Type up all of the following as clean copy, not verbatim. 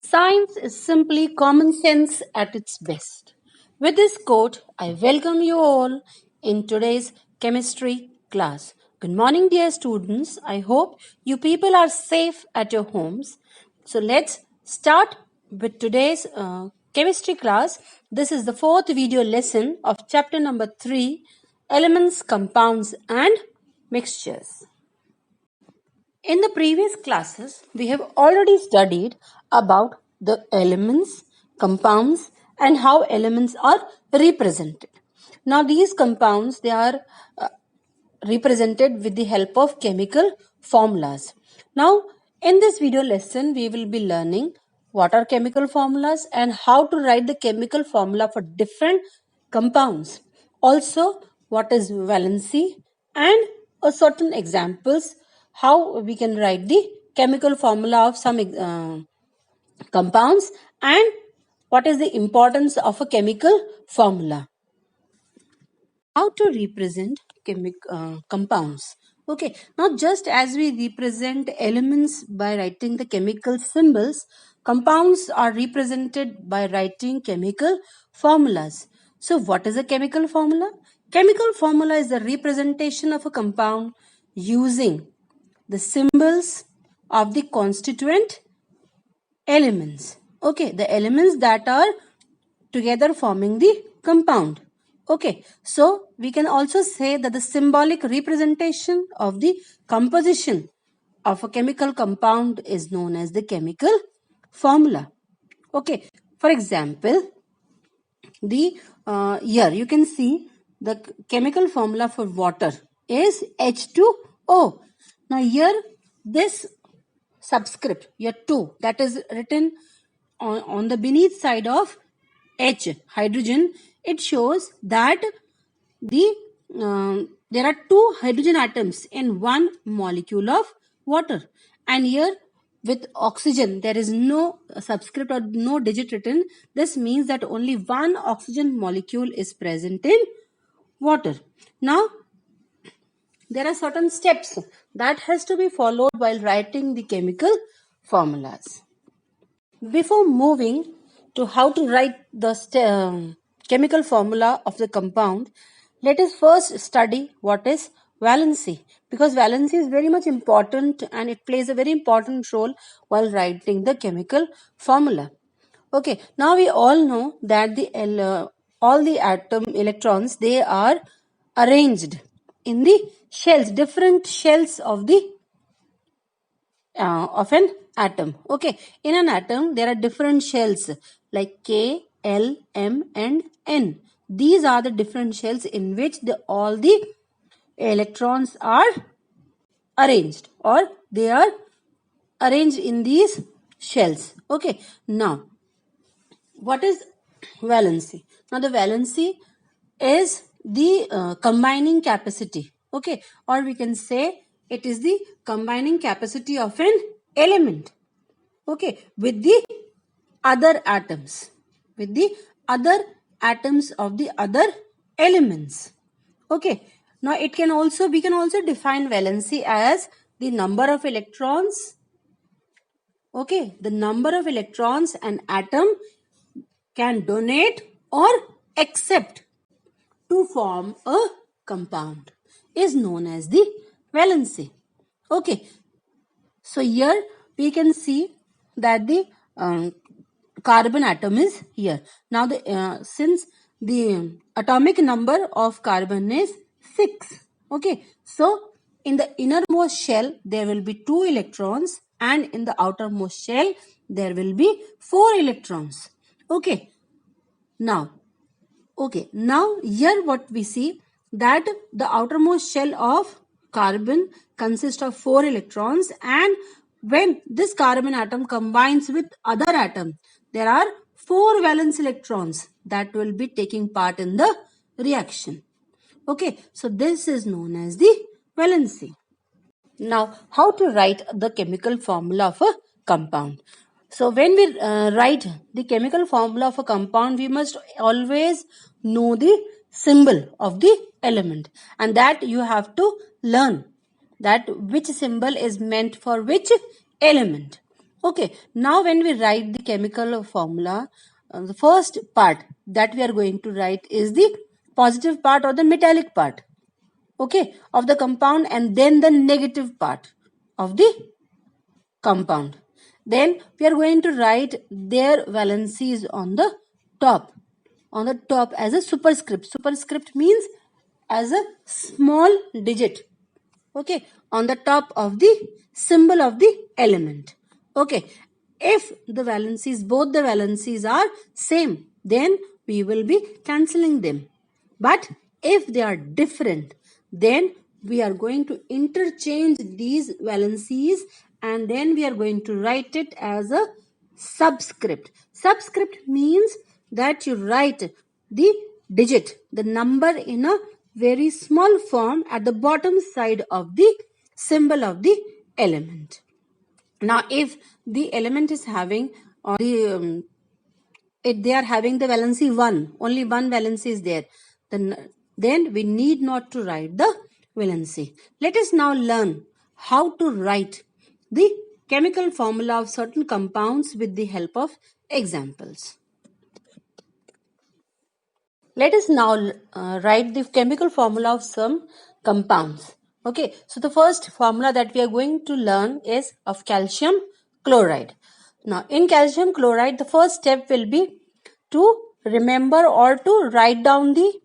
Science is simply common sense at its best. With this quote, I welcome you all in today's chemistry class. Good morning, dear students. I hope you people are safe at your homes. So let's start with today's chemistry class. This is the fourth video lesson of chapter number 3, Elements, Compounds and Mixtures. In the previous classes, we have already studied about the elements, compounds, and how elements are represented. Now, these compounds, they are represented with the help of chemical formulas. Now, in this video lesson, we will be learning what are chemical formulas and how to write the chemical formula for different compounds. Also, what is valency and certain examples how we can write the chemical formula of some compounds and what is the importance of a chemical formula. How to represent compounds. Okay, now just as we represent elements by writing the chemical symbols, compounds are represented by writing chemical formulas. So what is a chemical formula? Chemical formula is the representation of a compound using the symbols of the constituent elements. Okay, the elements that are together forming the compound. Okay, so we can also say that the symbolic representation of the composition of a chemical compound is known as the chemical formula. Okay, for example, the here you can see the chemical formula for water is H2O. Now here this subscript, your 2, that is written on the beneath side of H, hydrogen, it shows that there are 2 hydrogen atoms in one molecule of water, and here with oxygen there is no subscript or no digit written. This means that only one oxygen molecule is present in water. Now there are certain steps that has to be followed while writing the chemical formulas. Before moving to how to write the chemical formula of the compound, let us first study what is valency, because valency is very much important and it plays a very important role while writing the chemical formula. Okay, now we all know that all the atom electrons, they are arranged in the shells, different shells of an atom. Okay, in an atom there are different shells like K, L, M and N. These are the different shells in which all the electrons are arranged, or they are arranged in these shells. Okay, now what is valency? Now the valency is the combining capacity. Okay, or we can say it is the combining capacity of an element. Okay, with the other atoms, with the other atoms of the other elements. Okay, now we can also define valency as the number of electrons. Okay, the number of electrons an atom can donate or accept to form a compound is known as the valency. Okay, so here we can see that the carbon atom is here. Now since the atomic number of carbon is 6. Okay, so in the innermost shell there will be 2 electrons and in the outermost shell there will be 4 electrons. Okay, now here what we see that the outermost shell of carbon consists of 4 electrons, and when this carbon atom combines with other atom, there are 4 valence electrons that will be taking part in the reaction. Okay, so this is known as the valency. Now, how to write the chemical formula of a compound? So, when we write the chemical formula of a compound, we must always know the symbol of the element, and that you have to learn that which symbol is meant for which element. Okay, now when we write the chemical formula, the first part that we are going to write is the positive part or the metallic part, okay, of the compound, and then the negative part of the compound. Then we are going to write their valencies on the top, as a superscript. Superscript means as a small digit, okay, on the top of the symbol of the element. Okay, if the valencies, both the valencies are same, then we will be cancelling them. But if they are different, then we are going to interchange these valencies, and then we are going to write it as a subscript. Subscript means that you write the digit, the number, in a very small form at the bottom side of the symbol of the element. Now, if the element is having, or they are having the valency 1, only one valency is there, then we need not to write the valency. Let us now learn how to write the chemical formula of certain compounds with the help of examples. Let us now write the chemical formula of some compounds. Okay, so the first formula that we are going to learn is of calcium chloride. Now, in calcium chloride, the first step will be to remember or to write down the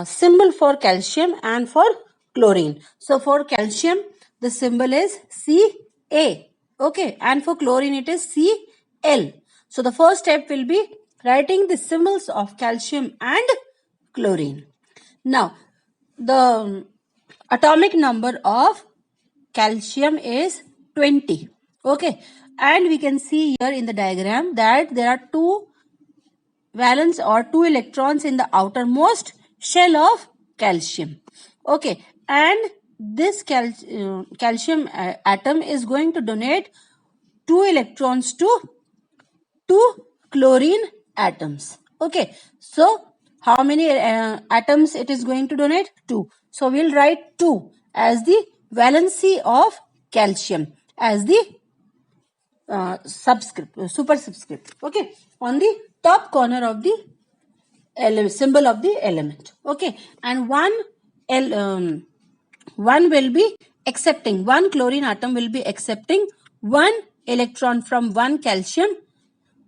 symbol for calcium and for chlorine. So, for calcium, the symbol is Ca. Okay, and for chlorine, it is Cl. So, the first step will be writing the symbols of calcium and chlorine. Now, the atomic number of calcium is 20. Okay, and we can see here in the diagram that there are two valence or two electrons in the outermost shell of calcium. Okay, and this calcium atom is going to donate two electrons to two chlorine atoms. Okay, so how many atoms it is going to donate? 2. So we'll write 2 as the valency of calcium, as the superscript. Okay, on the top corner of the symbol of the element. Okay, and one will be accepting, one chlorine atom will be accepting one electron from one calcium.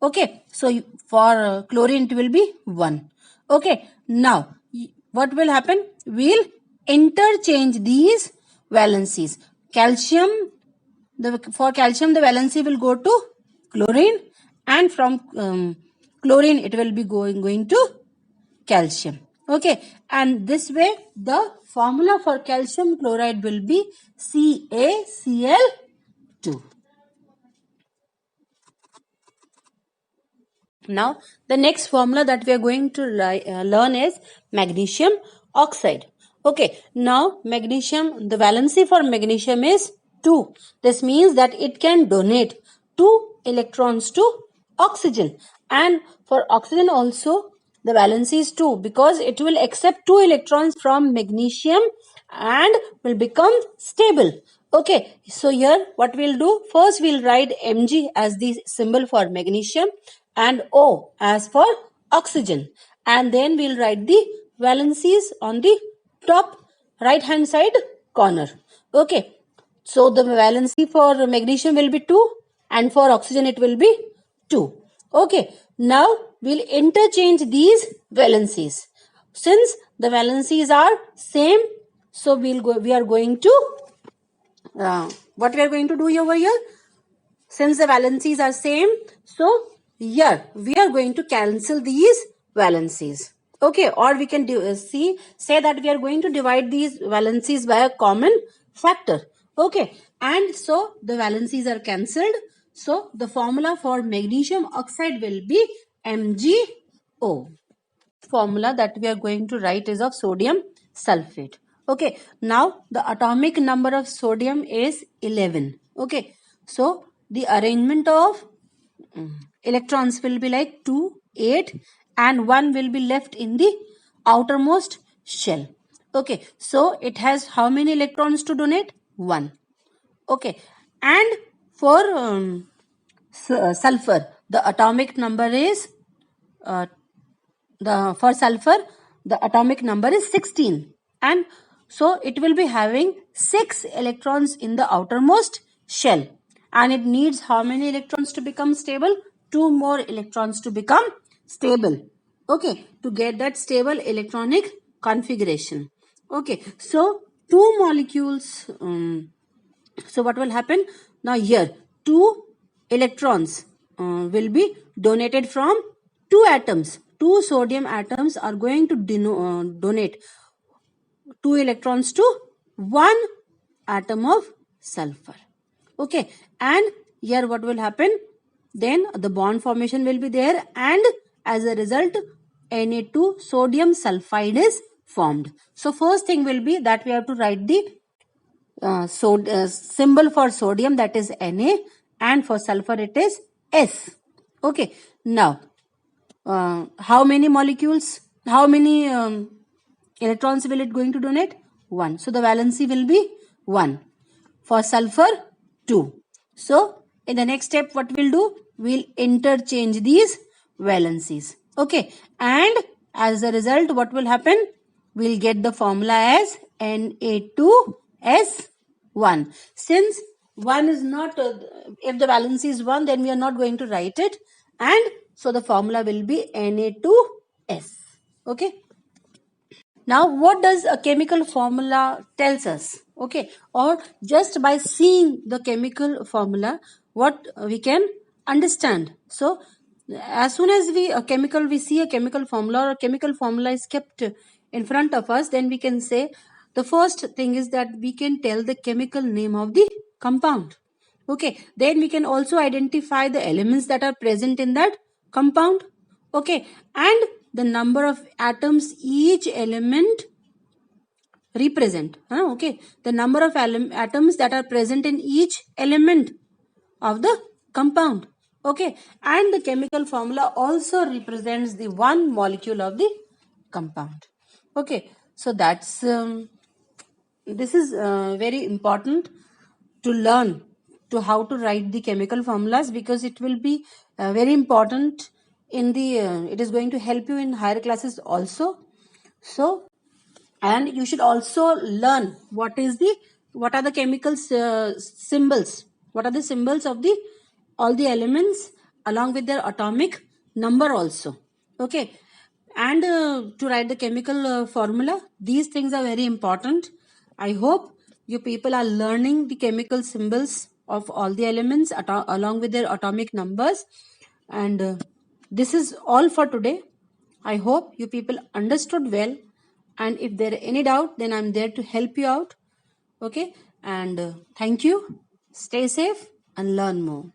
Okay, so for chlorine it will be 1. Okay, now what will happen? We'll interchange these valencies. Calcium, for calcium the valency will go to chlorine, and from chlorine it will be going to calcium. Okay, and this way the formula for calcium chloride will be CaCl2. Now, the next formula that we are going to learn is magnesium oxide. Okay, now magnesium, the valency for magnesium is 2. This means that it can donate 2 electrons to oxygen. And for oxygen also, the valency is 2 because it will accept 2 electrons from magnesium and will become stable. Okay, so here what we'll do, first we'll write Mg as the symbol for magnesium and O as for oxygen, and then we'll write the valencies on the top right hand side corner. Okay, so the valency for magnesium will be 2 and for oxygen it will be 2. Okay, now we'll interchange these valencies. Since the valencies are same, so we are going to what we are going to do over here, since the valencies are same, so here we are going to cancel these valencies. Okay, or we can say that we are going to divide these valencies by a common factor. Okay, and so the valencies are cancelled. So the formula for magnesium oxide will be MgO. Formula that we are going to write is of sodium sulfate. Okay, now the atomic number of sodium is 11. Okay, so the arrangement of electrons will be like 2, 8, and 1 will be left in the outermost shell. Okay, so it has how many electrons to donate? 1. Okay, and for sulfur, the atomic number is for sulfur the atomic number is 16, and so it will be having 6 electrons in the outermost shell, and it needs how many electrons to become stable? 2 more electrons to become stable, okay, to get that stable electronic configuration. Okay, so 2 molecules, so what will happen now? Here 2 electrons will be donated from 2 atoms. 2 sodium atoms are going to donate 2 electrons to 1 atom of sulfur. Okay, and here what will happen? Then the bond formation will be there, and as a result Na2 sodium sulfide is formed. So first thing will be that we have to write the symbol for sodium, that is Na, and for sulfur it is S. Okay, now how many molecules, how many electrons will it going to donate? 1. So the valency will be 1. For sulfur 2. So in the next step what we'll do? We'll interchange these valencies. Okay, and as a result what will happen? We'll get the formula as Na2S1. Since 1 is not, if the valency is 1, then we are not going to write it, and so the formula will be Na2S. Okay. Now, what does a chemical formula tells us? Okay, or just by seeing the chemical formula, what we can understand. So, as soon as we see a chemical formula, or a chemical formula is kept in front of us, then we can say the first thing is that we can tell the chemical name of the compound. Okay, then we can also identify the elements that are present in that compound. Okay, and the number of atoms each element represent. Okay, the number of atoms that are present in each element of the compound. Okay, and the chemical formula also represents the one molecule of the compound. Okay, so that's this is very important to learn to how to write the chemical formulas, because it will be very important in the it is going to help you in higher classes also. So, and you should also learn what are the chemical symbols, what are the symbols of the all the elements along with their atomic number also. Okay, and to write the chemical formula, these things are very important. I hope you people are learning the chemical symbols of all the elements along with their atomic numbers, and this is all for today. I hope you people understood well, and if there are any doubt, then I'm there to help you out. Okay, and thank you. Stay safe and learn more.